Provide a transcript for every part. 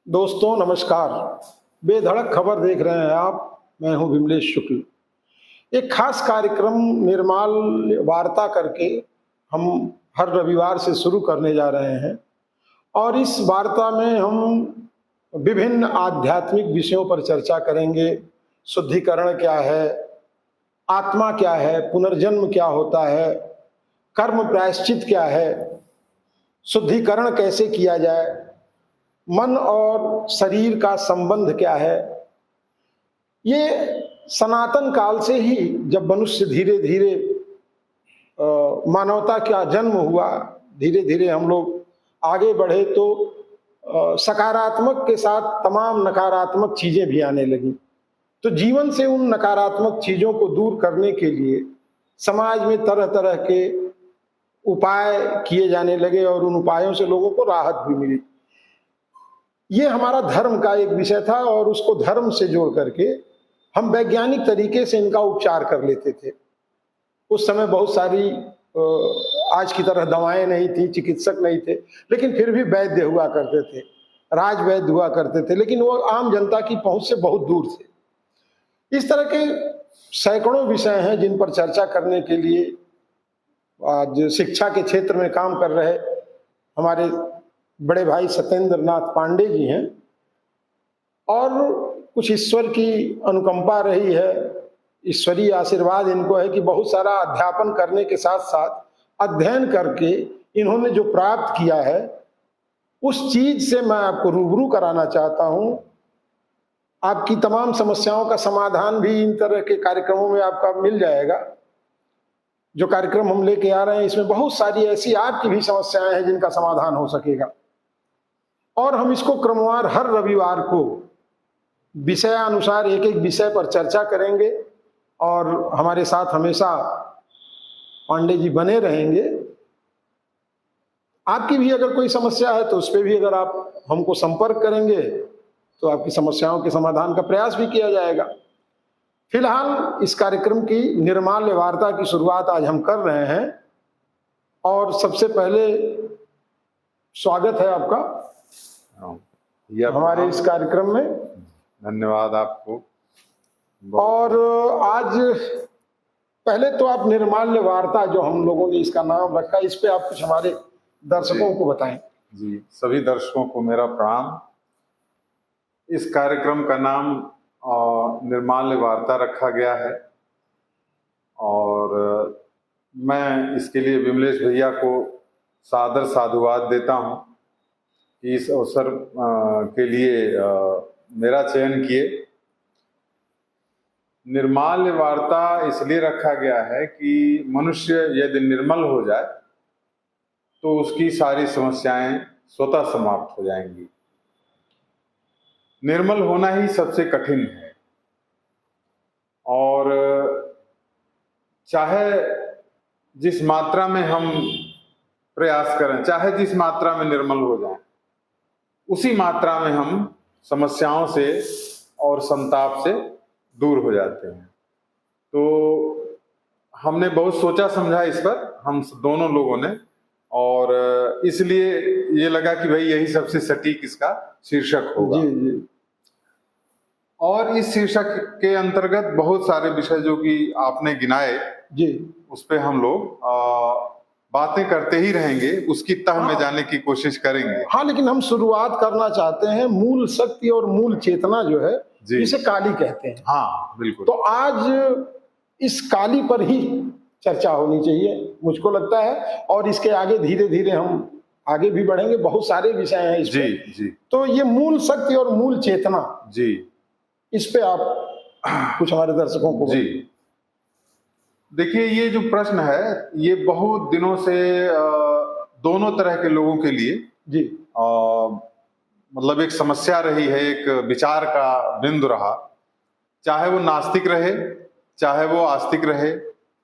दोस्तों नमस्कार। बेधड़क खबर देख रहे हैं आप। मैं हूं विमलेश शुक्ल। एक खास कार्यक्रम निर्माल वार्ता करके हम हर रविवार से शुरू करने जा रहे हैं और इस वार्ता में हम विभिन्न आध्यात्मिक विषयों पर चर्चा करेंगे। शुद्धिकरण क्या है, आत्मा क्या है, पुनर्जन्म क्या होता है, कर्म प्रायश्चित क्या है, शुद्धिकरण कैसे किया जाए, मन और शरीर का संबंध क्या है। ये सनातन काल से ही जब मनुष्य धीरे धीरे मानवता का जन्म हुआ, धीरे धीरे हम लोग आगे बढ़े तो सकारात्मक के साथ तमाम नकारात्मक चीजें भी आने लगी। तो जीवन से उन नकारात्मक चीजों को दूर करने के लिए समाज में तरह तरह के उपाय किए जाने लगे और उन उपायों से लोगों को राहत भी मिली। ये हमारा धर्म का एक विषय था और उसको धर्म से जोड़ करके हम वैज्ञानिक तरीके से इनका उपचार कर लेते थे। उस समय बहुत सारी आज की तरह दवाएं नहीं थी, चिकित्सक नहीं थे, लेकिन फिर भी वैद्य हुआ करते थे, राज वैद्य हुआ करते थे, लेकिन वो आम जनता की पहुंच से बहुत दूर थे। इस तरह के सैकड़ों विषय हैं जिन पर चर्चा करने के लिए आज शिक्षा के क्षेत्र में काम कर रहे हमारे बड़े भाई सत्येंद्र नाथ पांडे जी हैं और कुछ ईश्वर की अनुकंपा रही है, ईश्वरीय आशीर्वाद इनको है कि बहुत सारा अध्यापन करने के साथ साथ अध्ययन करके इन्होंने जो प्राप्त किया है उस चीज से मैं आपको रूबरू कराना चाहता हूं। आपकी तमाम समस्याओं का समाधान भी इन तरह के कार्यक्रमों में आपका मिल जाएगा। जो कार्यक्रम हम लेके आ रहे हैं इसमें बहुत सारी ऐसी आपकी भी समस्याएं हैं जिनका समाधान हो सकेगा और हम इसको क्रमवार हर रविवार को विषयानुसार एक एक विषय पर चर्चा करेंगे और हमारे साथ हमेशा पांडे जी बने रहेंगे। आपकी भी अगर कोई समस्या है तो उस पर भी अगर आप हमको संपर्क करेंगे तो आपकी समस्याओं के समाधान का प्रयास भी किया जाएगा। फिलहाल इस कार्यक्रम की निर्माल्य वार्ता की शुरुआत आज हम कर रहे हैं और सबसे पहले स्वागत है आपका हमारे इस कार्यक्रम में। धन्यवाद आपको। और आज पहले तो आप निर्माल्य वार्ता जो हम लोगों ने इसका नाम रखा, इस पे आप कुछ हमारे दर्शकों को बताएं। जी, सभी दर्शकों को मेरा प्रणाम। इस कार्यक्रम का नाम निर्माल्य वार्ता रखा गया है और मैं इसके लिए विमलेश भैया को सादर साधुवाद देता हूं कि इस अवसर के लिए मेरा चयन किए। निर्माल्य वार्ता इसलिए रखा गया है कि मनुष्य यदि निर्मल हो जाए तो उसकी सारी समस्याएं स्वतः समाप्त हो जाएंगी। निर्मल होना ही सबसे कठिन है और चाहे जिस मात्रा में हम प्रयास करें, चाहे जिस मात्रा में निर्मल हो जाएं, उसी मात्रा में हम समस्याओं से और संताप से दूर हो जाते हैं। तो हमने बहुत सोचा समझा इस पर, हम दोनों लोगों ने, और इसलिए ये लगा कि भाई यही सबसे सटीक इसका शीर्षक होगा। जी, जी। और इस शीर्षक के अंतर्गत बहुत सारे विषय जो कि आपने गिनाए जी, उस पे हम लोग बातें करते ही रहेंगे, उसकी तह में जाने की कोशिश करेंगे। हाँ, लेकिन हम शुरुआत करना चाहते हैं मूल शक्ति और मूल चेतना जो है जिसे काली कहते हैं। हाँ बिल्कुल। तो आज इस काली पर ही चर्चा होनी चाहिए मुझको लगता है और इसके आगे धीरे धीरे हम आगे भी बढ़ेंगे। बहुत सारे विषय हैं इस जी पे। जी। तो ये मूल शक्ति और मूल चेतना, जी, इस पे आप कुछ हमारे दर्शकों को। जी देखिए, ये जो प्रश्न है ये बहुत दिनों से दोनों तरह के लोगों के लिए जी मतलब एक समस्या रही है, एक विचार का बिंदु रहा। चाहे वो नास्तिक रहे, चाहे वो आस्तिक रहे,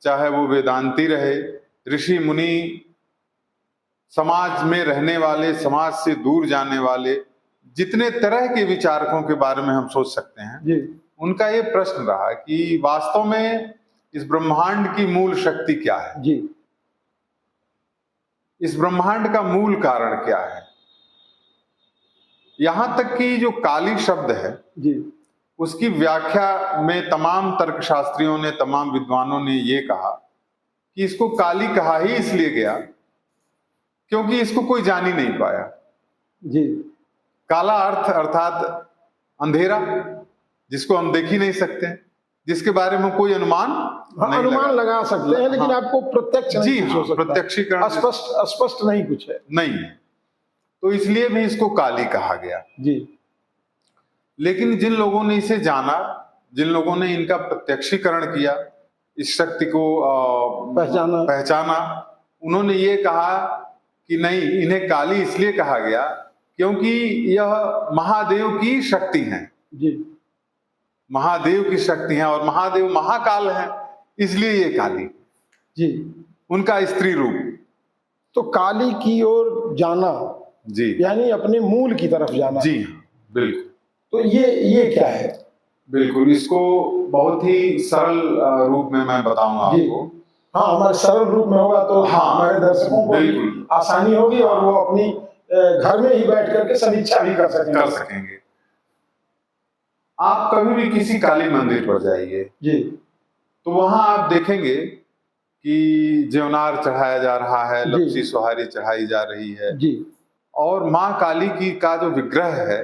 चाहे वो वेदांती रहे, ऋषि मुनि, समाज में रहने वाले, समाज से दूर जाने वाले, जितने तरह के विचारकों के बारे में हम सोच सकते हैं जी। उनका ये प्रश्न रहा कि वास्तव में इस ब्रह्मांड की मूल शक्ति क्या है जी। इस ब्रह्मांड का मूल कारण क्या है। यहाँ तक कि जो काली शब्द है जी उसकी व्याख्या में तमाम तर्कशास्त्रियों ने, तमाम विद्वानों ने ये कहा कि इसको काली कहा ही इसलिए गया क्योंकि इसको कोई जान ही नहीं पाया। जी काला अर्थ अर्थात अंधेरा, जिसको हम देख ही नहीं सकते, जिसके बारे में कोई अनुमान हाँ, नहीं अनुमान लगा सकते हैं, लेकिन हाँ, आपको प्रत्यक्ष जी नहीं कुछ हाँ, हो सकता, प्रत्यक्षीकरण स्पष्ट नहीं कुछ है। नहीं है, तो इसलिए भी इसको काली कहा गया। जी लेकिन जिन लोगों ने इसे जाना, जिन लोगों ने इनका प्रत्यक्षीकरण किया, इस शक्ति को पहचाना, उन्होंने ये कहा कि नहीं, इन्हें काली इसलिए कहा गया क्योंकि यह महादेव की शक्ति है। जी महादेव की शक्ति है और महादेव महाकाल है, इसलिए ये काली। जी उनका स्त्री रूप। तो काली की ओर जाना जी यानी अपने मूल की तरफ जाना। जी हाँ, बिल्कुल। तो ये क्या है? बिल्कुल, इसको बहुत ही सरल रूप में मैं बताऊंगा आपको। हाँ, हमारे सरल रूप में होगा तो हाँ, हमारे दर्शकों को बिल्कुल आसानी होगी और वो अपनी घर में ही बैठ करके समीक्षा भी कर सकेंगे। आप कभी भी किसी काली मंदिर पर जाइए जी, तो वहां आप देखेंगे कि जेवनार चढ़ाया जा रहा है, लपसी सुहारी चढ़ाई जा रही है जी, और माँ काली की का जो विग्रह है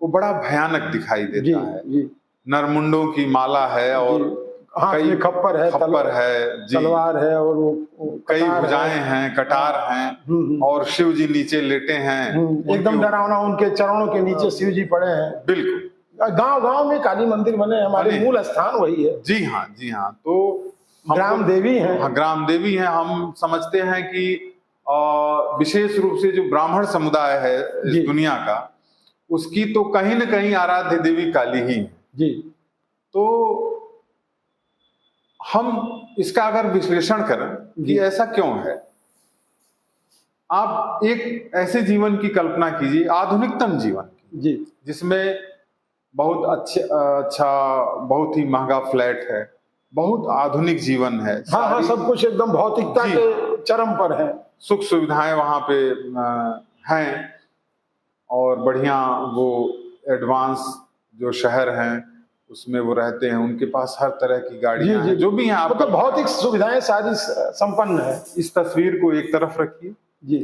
वो बड़ा भयानक दिखाई देता है। जी, नरमुंडों की माला है और कई खप्पर है, तलवार है और वो कई भुजाएं हैं, कटार हैं और शिव जी नीचे लेटे हैं, एकदम डरावना, उनके चरणों के नीचे शिव जी पड़े हैं। बिल्कुल, गांव में काली मंदिर बने, हमारे मूल स्थान वही है। जी हाँ, जी हाँ। तो ग्राम देवी हैं। हाँ, ग्राम देवी हैं। हम समझते हैं कि विशेष रूप से जो ब्राह्मण समुदाय है इस दुनिया का, उसकी तो कहीं न कहीं आराध्य देवी काली ही है। जी, तो हम इसका अगर विश्लेषण करें कि ऐसा क्यों है, आप एक ऐसे जीवन की कल्पना कीजिए, आधुनिकतम जीवन की, जी, जिसमें बहुत अच्छा बहुत ही महंगा फ्लैट है, बहुत आधुनिक जीवन है। हाँ, सब कुछ एकदम भौतिकता के चरम पर है, सुख सुविधाएं वहां पे हैं और बढ़िया वो एडवांस जो शहर हैं उसमें वो रहते हैं, उनके पास हर तरह की गाड़ियां हैं, जो भी हैं, आपको मतलब भौतिक सुविधाएं सारी संपन्न है। इस तस्वीर को एक तरफ रखिए जी,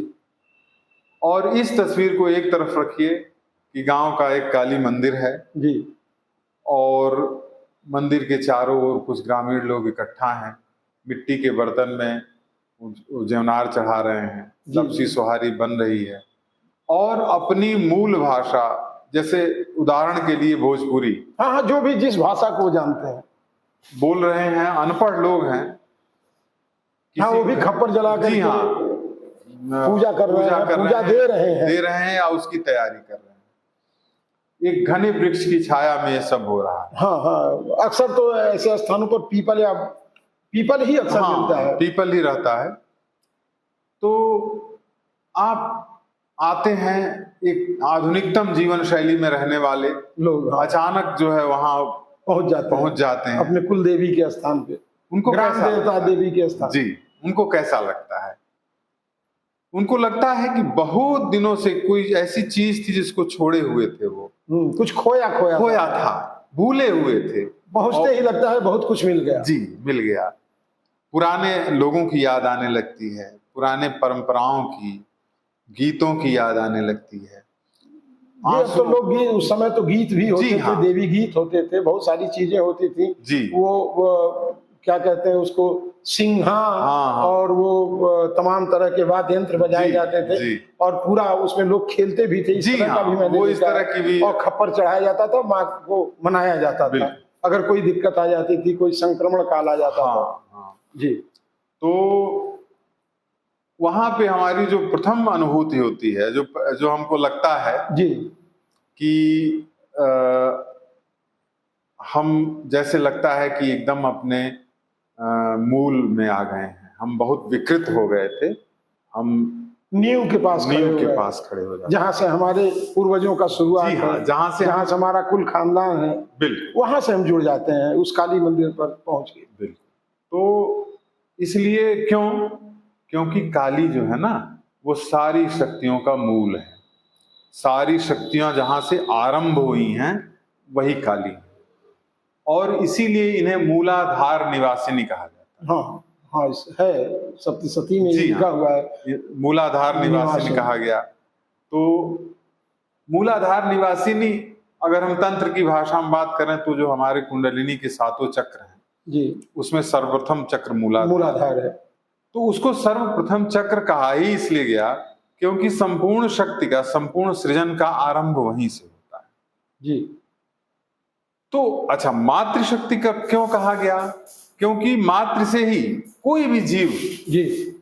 और इस तस्वीर को एक तरफ रखिए कि गांव का एक काली मंदिर है जी, और मंदिर के चारों ओर कुछ ग्रामीण लोग इकट्ठा हैं, मिट्टी के बर्तन में जेवनार चढ़ा रहे हैं, लपसी सुहारी बन रही है और अपनी मूल भाषा, जैसे उदाहरण के लिए भोजपुरी, हाँ, जो भी जिस भाषा को जानते हैं बोल रहे हैं। अनपढ़ लोग हैं, हाँ, वो भी खप्पर जला कर पूजा कर रहे हैं, पूजा दे रहे हैं या उसकी तैयारी कर रहे हैं। एक घने वृक्ष की छाया में ये सब हो रहा है। हाँ, अक्सर तो ऐसे स्थानों पर पीपल ही अक्सर मिलता है, पीपल ही रहता है। तो आप आते हैं एक आधुनिकतम जीवन शैली में रहने वाले लोग, अचानक जो है वहां पहुंच जाते हैं अपने कुल देवी के स्थान पे, उनको ग्राम देवता देवी के स्थान। जी, उनको कैसा लगता है? उनको लगता है कि बहुत दिनों से कोई ऐसी चीज थी जिसको छोड़े हुए थे, वो कुछ खोया था, भूले हुए थे, पहुंचते ही लगता है बहुत कुछ मिल गया। जी, मिल गया। पुराने लोगों की याद आने लगती है, पुराने परंपराओं की, गीतों की याद आने लगती है। तो लोग गीत, उस समय तो गीत भी होते थे, देवी गीत होते थे, बहुत सारी चीजें होती थी जी। वो क्या कहते हैं उसको, सिंहा, और वो तमाम तरह के वाद्य यंत्र बजाए जाते थे और पूरा उसमें लोग खेलते भी थे। इस तरह का भी मैंने इस तरह की भी, और खप्पर चढ़ाया जाता था, माँ को मनाया जाता था। अगर कोई दिक्कत आ जाती थी, कोई संक्रमण काल आ जाता था जी, तो वहां पे हमारी जो प्रथम अनुभूति होती है, जो हमको लगता है जी कि हम, जैसे लगता है कि एकदम अपने मूल में आ गए हैं, हम बहुत विकृत हो गए थे, हम नींव के पास खड़े हो जाते, जहाँ से हमारे पूर्वजों का शुरुआत है, जहाँ से हमारा कुल खानदान है, बिल्कुल वहां से हम जुड़ जाते हैं उस काली मंदिर पर पहुंच के। बिल्कुल। तो इसलिए क्योंकि काली जो है ना, वो सारी शक्तियों का मूल है, सारी शक्तियां जहां से आरंभ हुई हैं वही काली है, और इसीलिए इन्हें मूलाधार निवासिनी कहा जाता है। हाँ हाँ, है सप्तशती में जी लिखा हाँ, हुआ है। ये मूलाधार निवासिनी कहा गया। तो मूलाधार निवासिनी, अगर हम तंत्र की भाषा में बात करें तो जो हमारे कुंडलिनी के 7 चक्र हैं जी, उसमें सर्वप्रथम चक्र मूलाधार है। तो उसको सर्वप्रथम चक्र कहा ही इसलिए गया क्योंकि संपूर्ण शक्ति का, संपूर्ण सृजन का आरंभ वहीं से होता है। जी तो अच्छा, मातृशक्ति का क्यों कहा गया? क्योंकि मातृ से ही कोई भी जीव, जी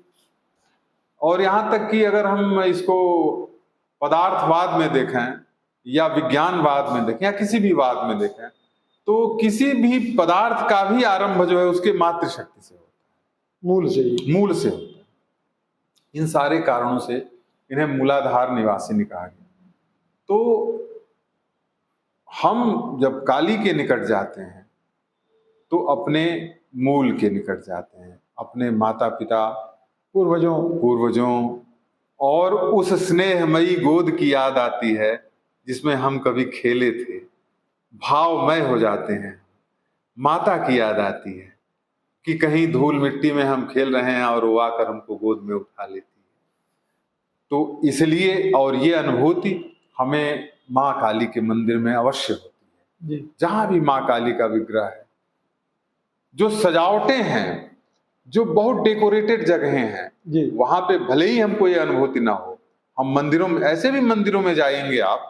और यहां तक कि अगर हम इसको पदार्थवाद में देखें या विज्ञानवाद में देखें या किसी भी वाद में देखें, तो किसी भी पदार्थ का भी आरंभ जो है उसके मातृशक्ति से होता है, मूल से ही, मूल से होता है। इन सारे कारणों से इन्हें मूलाधार निवासिनी कहा गया। तो हम जब काली के निकट जाते हैं तो अपने मूल के निकट जाते हैं, अपने माता पिता, पूर्वजों और उस स्नेहमयी गोद की याद आती है जिसमें हम कभी खेले थे, भावमय हो जाते हैं। माता की याद आती है कि कहीं धूल मिट्टी में हम खेल रहे हैं और वो आकर हमको गोद में उठा लेती है। तो इसलिए, और ये अनुभूति हमें माँ काली के मंदिर में अवश्य होती है। जहां भी माँ काली का विग्रह है, जो सजावटें हैं, जो बहुत डेकोरेटेड जगहें हैं, वहां पे भले ही हमको ये अनुभूति ना हो, हम मंदिरों में, ऐसे भी मंदिरों में जाएंगे आप,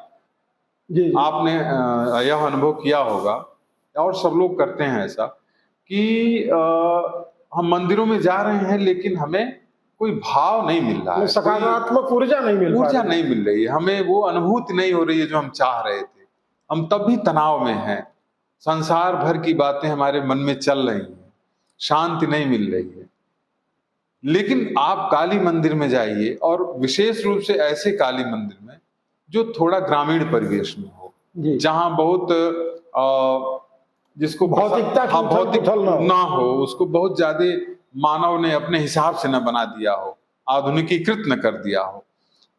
आपने यह अनुभव किया होगा और सब लोग करते हैं ऐसा कि हम मंदिरों में जा रहे हैं लेकिन हमें कोई भाव नहीं मिल रहा है, सकारात्मक ऊर्जा नहीं मिल रही है, हमें वो अनुभूति नहीं हो रही है जो हम चाह रहे थे। हम तब भी तनाव में हैं, संसार भर की बातें हमारे मन में चल रही हैं, शांति नहीं मिल रही है। लेकिन आप काली मंदिर में जाइए, और विशेष रूप से ऐसे काली मंदिर में जो थोड़ा ग्रामीण परिवेश में हो, जहां बहुत जिसको भौतिकता भौतिक ना हो, उसको बहुत ज्यादा मानव ने अपने हिसाब से न बना दिया हो, आधुनिकीकृत न कर दिया हो,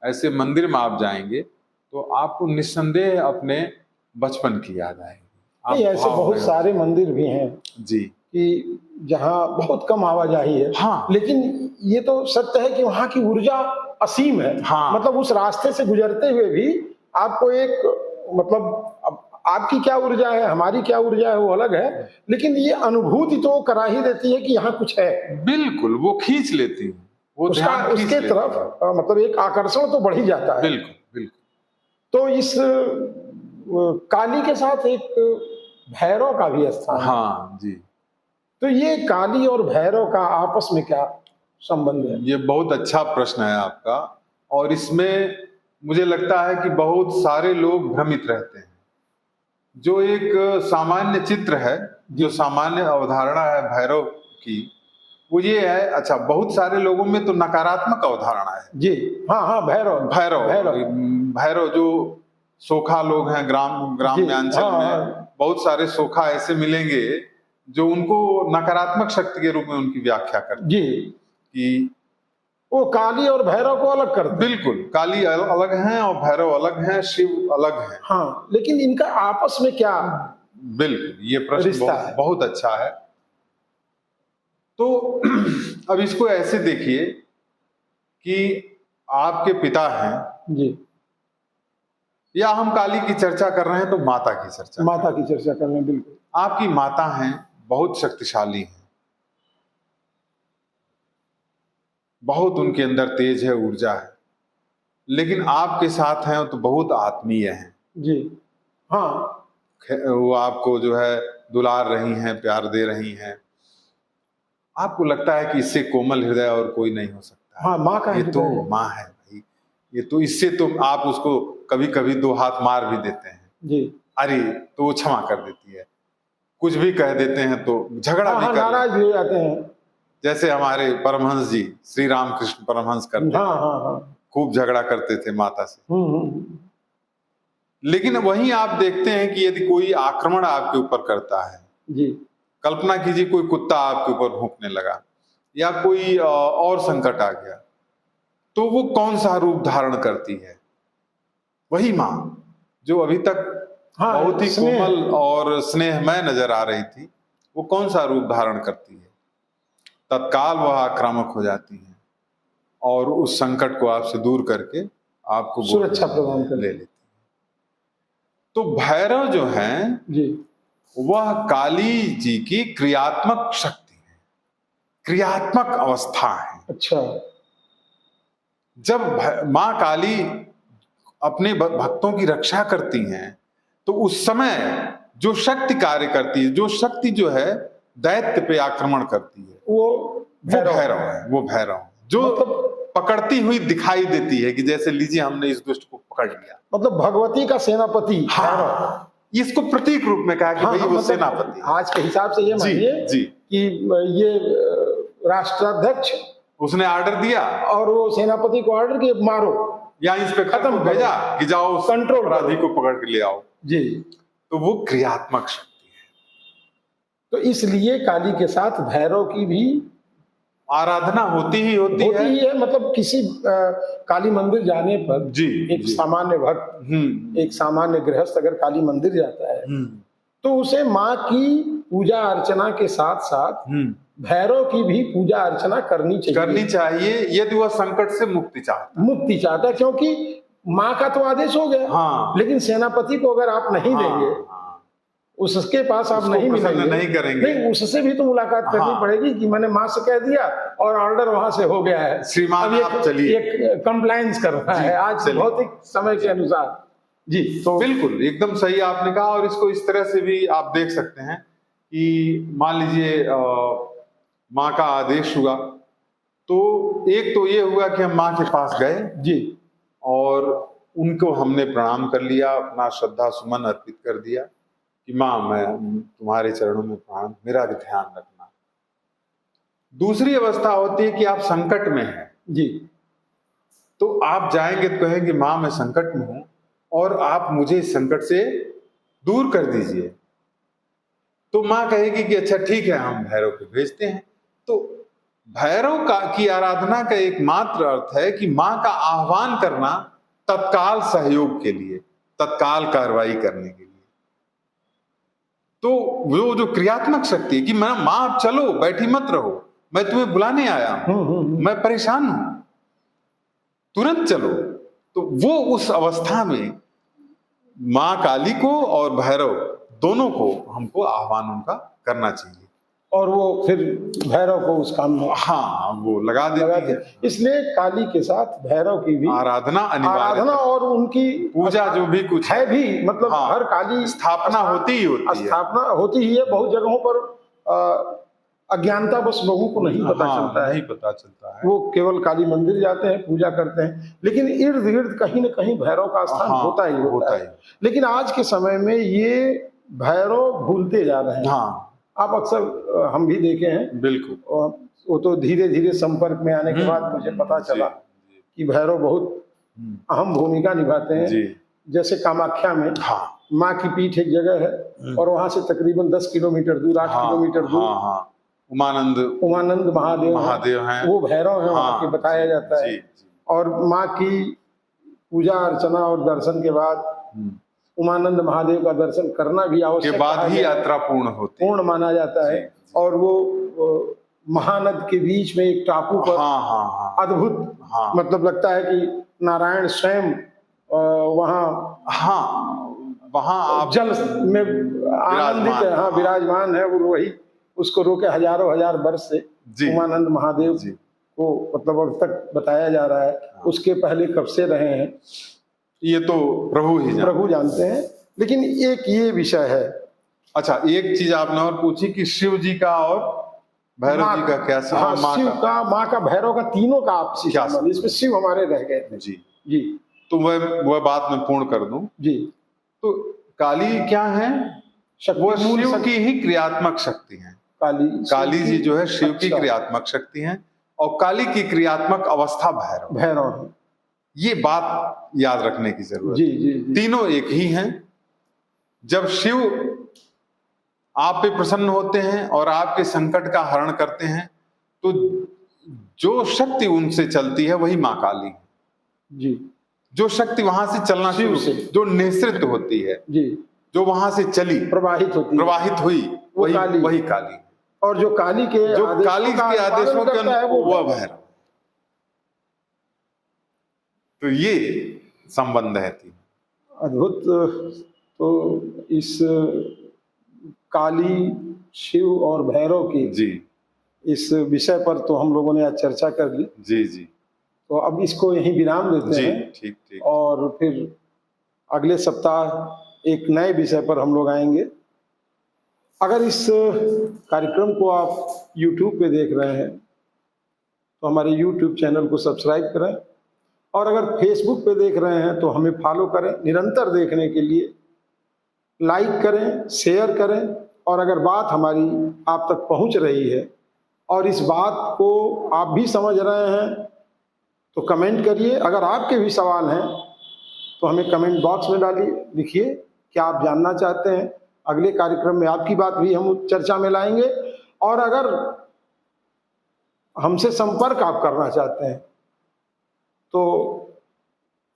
ऐसे मंदिर में आप जाएंगे तो आपको निस्संदेह अपने बचपन की याद आएगी। ऐसे बहुत सारे मंदिर भी हैं जी कि जहाँ बहुत कम आवाजाही है। हाँ, लेकिन ये तो सत्य है कि वहाँ की ऊर्जा असीम है। हाँ, मतलब उस रास्ते से गुजरते हुए भी आपको एक, मतलब आपकी क्या ऊर्जा है, हमारी क्या ऊर्जा है, वो अलग है, लेकिन ये अनुभूति तो करा ही देती है कि यहाँ कुछ है। बिल्कुल, वो खींच लेती है, वो उसके तरफ मतलब एक आकर्षण तो बढ़ ही जाता है। बिल्कुल बिल्कुल। तो इस काली के साथ एक भैरव का भी स्थान है। हाँ जी। तो ये काली और भैरव का आपस में क्या संबंध है? ये बहुत अच्छा प्रश्न है आपका, और इसमें मुझे लगता है कि बहुत सारे लोग भ्रमित रहते हैं। जो एक सामान्य चित्र है, जो सामान्य अवधारणा है भैरव की, वो ये है, अच्छा, बहुत सारे लोगों में तो नकारात्मक अवधारणा है जी। हाँ, भैरव जो सोखा लोग हैं ग्राम्यांचल में, बहुत सारे सोखा ऐसे मिलेंगे जो उनको नकारात्मक शक्ति के रूप में उनकी व्याख्या करते जी, कि वो काली और भैरव को अलग करते। बिल्कुल, काली अलग हैं और भैरव अलग हैं, शिव अलग हैं। हाँ, लेकिन इनका आपस में क्या? बिल्कुल, ये प्रश्न बहुत अच्छा है। तो अब इसको ऐसे देखिए कि आपके पिता हैं जी, या हम काली की चर्चा कर रहे हैं तो माता की चर्चा कर रहे हैं। बिल्कुल, आपकी माता हैं, बहुत शक्तिशाली हैं, बहुत उनके अंदर तेज है, ऊर्जा है, लेकिन आपके साथ हैं तो बहुत आत्मीय हैं। जी हाँ, वो आपको जो है दुलार रही हैं, प्यार दे रही हैं, आपको लगता है कि इससे कोमल हृदय और कोई नहीं हो सकता। हाँ, माँ का ये तो माँ है भाई, ये तो, इससे तो आप उसको कभी कभी 2 हाथ मार भी देते हैं जी, अरे तो वो क्षमा कर देती है, कुछ भी कह देते हैं तो झगड़ा भी कर नाराज हो जाते हैं, जैसे हमारे परमहंस जी, श्री रामकृष्ण परमहंस करते खूब झगड़ा करते थे माता से। लेकिन वहीं आप देखते हैं कि यदि कोई आक्रमण आपके ऊपर करता है जी, कल्पना कीजिए कोई कुत्ता आपके ऊपर भौंकने लगा या कोई और संकट आ गया, तो वो कौन सा रूप धारण करती है? वही माँ जो अभी तक हाँ, बहुत ही स्नेह। कोमल और स्नेहमय नजर आ रही थी, वो कौन सा रूप धारण करती है? तत्काल वह आक्रामक हो जाती है और उस संकट को आपसे दूर करके आपको गोद सुरक्षा में प्रदान करती ले लेती है। तो भैरव जो है जी, वह काली जी की क्रियात्मक शक्ति है, क्रियात्मक अवस्था है। अच्छा, जब माँ काली अपने भक्तों की रक्षा करती हैं तो उस समय जो शक्ति कार्य करती है, जो शक्ति जो है दैत्य पे आक्रमण करती है, वो भैरव है। वो भैरव जो मतलब पकड़ती हुई दिखाई देती है कि जैसे लीजिए हमने इस दुष्ट को पकड़ लिया। मतलब भगवती का सेनापति भैरव। हाँ, इसको प्रतीक रूप में कहा कि भाई वो मतलब सेनापति है। आज के हिसाब से ये जी, मानिए जी। कि ये राष्ट्राध्यक्ष उसने ऑर्डर दिया और वो सेनापति को ऑर्डर किया मारो, या इंस्पेक्टर खत्म को करो। भेजा कि जाओ उस कंट्रोल करो। अपराधी को पकड़ के ले आओ। जी। तो वो क्रियात्मक शक्ति है। तो इसलिए काली के साथ भैरव की भी आराधना होती ही होती है। है। मतलब किसी काली मंदिर जाने पर जी, एक जी। सामान्य भक्त, एक सामान्य गृहस्थ अगर काली मंदिर जाता है तो उसे माँ की पूजा अर्चना के साथ साथ भैरव की भी पूजा अर्चना करनी चाहिए यदि वह संकट से मुक्ति चाहता है, क्योंकि माँ का तो आदेश हो गया। हाँ। लेकिन सेनापति को अगर आप नहीं देंगे, उसके पास आप नहीं मिलेंगे, नहीं करेंगे, नहीं, उससे भी तो मुलाकात करनी पड़ेगी कि मैंने माँ से कह दिया और ऑर्डर वहां से हो गया है, श्रीमान आप चलिए, एक कंप्लायंस करना है आज भौतिक समय के अनुसार। जी, तो बिल्कुल एकदम सही आपने कहा। और इसको इस तरह से भी आप देख सकते हैं कि मान लीजिए माँ का आदेश हुआ तो एक तो ये हुआ कि हम माँ के पास गए जी और उनको हमने प्रणाम कर लिया, अपना श्रद्धा सुमन अर्पित कर दिया कि माँ मैं तुम्हारे चरणों में प्रणाम, मेरा भी ध्यान रखना। दूसरी अवस्था होती है कि आप संकट में हैं जी, तो आप जाएंगे तो कहेंगे माँ मैं संकट में हूं और आप मुझे इस संकट से दूर कर दीजिए। तो माँ कहेगी कि अच्छा ठीक है, हम भैरव को भेजते हैं। तो भैरव की आराधना का एकमात्र अर्थ है कि माँ का आह्वान करना तत्काल सहयोग के लिए, तत्काल कार्रवाई करने के लिए। तो वो जो क्रियात्मक शक्ति है कि माँ आप चलो, बैठी मत रहो, मैं तुम्हें बुलाने आया हूं, मैं परेशान हूं, तुरंत चलो। तो वो उस अवस्था में माँ काली को और भैरव दोनों को हमको आह्वान उनका करना चाहिए और वो फिर भैरव को उस काम में वो लगा देती है। इसलिए काली के साथ भैरव की भी आराधना अनिवार्य है। और उनकी पूजा जो भी कुछ है भी, मतलब हर काली स्थापना होती ही है। बहुत जगहों पर अज्ञानता बस लोगों को नहीं पता चलता है, नहीं पता चलता है। वो केवल काली मंदिर जाते हैं, पूजा करते हैं, लेकिन इर्द गिर्द कहीं न कहीं भैरव का स्थान होता ही है। लेकिन आज के समय में ये भैरव भूलते जा रहे हैं। आप अक्सर हम भी देखे हैं। बिल्कुल। वो तो धीरे धीरे संपर्क में आने के बाद मुझे पता चला कि भैरव बहुत अहम भूमिका निभाते हैं। जैसे कामाख्या में माँ की पीठ एक जगह है और वहां से तकरीबन 10 किलोमीटर दूर, 8 किलोमीटर दूर उमानंद महादेव हैं, वो भैरव हैं वहां के, बताया जाता है। और माँ की पूजा अर्चना और दर्शन के बाद उमानंद महादेव का दर्शन करना भी आवश्यक के बाद ही यात्रा पूर्ण माना जाता है। और वो महानद के बीच में एक टापू पर अद्भुत, मतलब लगता है कि नारायण स्वयं वहाँ आप जल में आनंदित विराजमान है। वो वही उसको रोके हजारों हजार वर्ष से उमानंद महादेव को, मतलब अब तक बताया जा रहा है। उसके पहले कब से रहे हैं ये तो प्रभु जानते हैं। लेकिन एक ये विषय है। अच्छा, एक चीज आपने और पूछी कि शिव जी का और भैरव जी का क्या शिव का, माँ का, भैरव का, तीनों का आपसी संबंध, इसमें शिव हमारे रह गए थे। जी तो वह बात मैं पूर्ण कर दूं। जी, तो काली क्या है? वो शिव की ही क्रियात्मक शक्ति है। काली जी जो है शिव की क्रियात्मक शक्ति है और काली की क्रियात्मक अवस्था भैरव है। ये बात याद रखने की जरूरत है। जी। तीनों एक ही हैं। जब शिव आप पे प्रसन्न होते हैं और आपके संकट का हरण करते हैं तो जो शक्ति उनसे चलती है वही माँ काली है। जी, जो शक्ति वहां से चलना शिव शुरू से। जो निःसृत होती है, जी, जो वहां से चली प्रवाहित होती है, प्रवाहित हुई, वो काली। वही काली। और जो काली के जो आदेशों काली का के अनुपालन आदेशों के करता है वह भैरव। तो ये संबंध है तीन। अद्भुत। तो इस काली, शिव और भैरव की जी इस विषय पर तो हम लोगों ने आज चर्चा कर ली। जी जी तो अब इसको यहीं विराम देते जी, हैं, ठीक ठीक। और फिर अगले सप्ताह एक नए विषय पर हम लोग आएंगे। अगर इस कार्यक्रम को आप YouTube पे देख रहे हैं तो हमारे YouTube चैनल को सब्सक्राइब करें, और अगर Facebook पे देख रहे हैं तो हमें फॉलो करें। निरंतर देखने के लिए लाइक करें, शेयर करें, और अगर बात हमारी आप तक पहुंच रही है और इस बात को आप भी समझ रहे हैं तो कमेंट करिए। अगर आपके भी सवाल हैं तो हमें कमेंट बॉक्स में डालिए, लिखिए क्या आप जानना चाहते हैं। अगले कार्यक्रम में आपकी बात भी हम चर्चा में लाएंगे। और अगर हमसे संपर्क आप करना चाहते हैं तो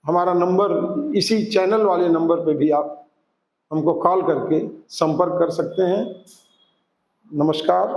हमारा नंबर, इसी चैनल वाले नंबर पे भी आप हमको कॉल करके संपर्क कर सकते हैं। नमस्कार।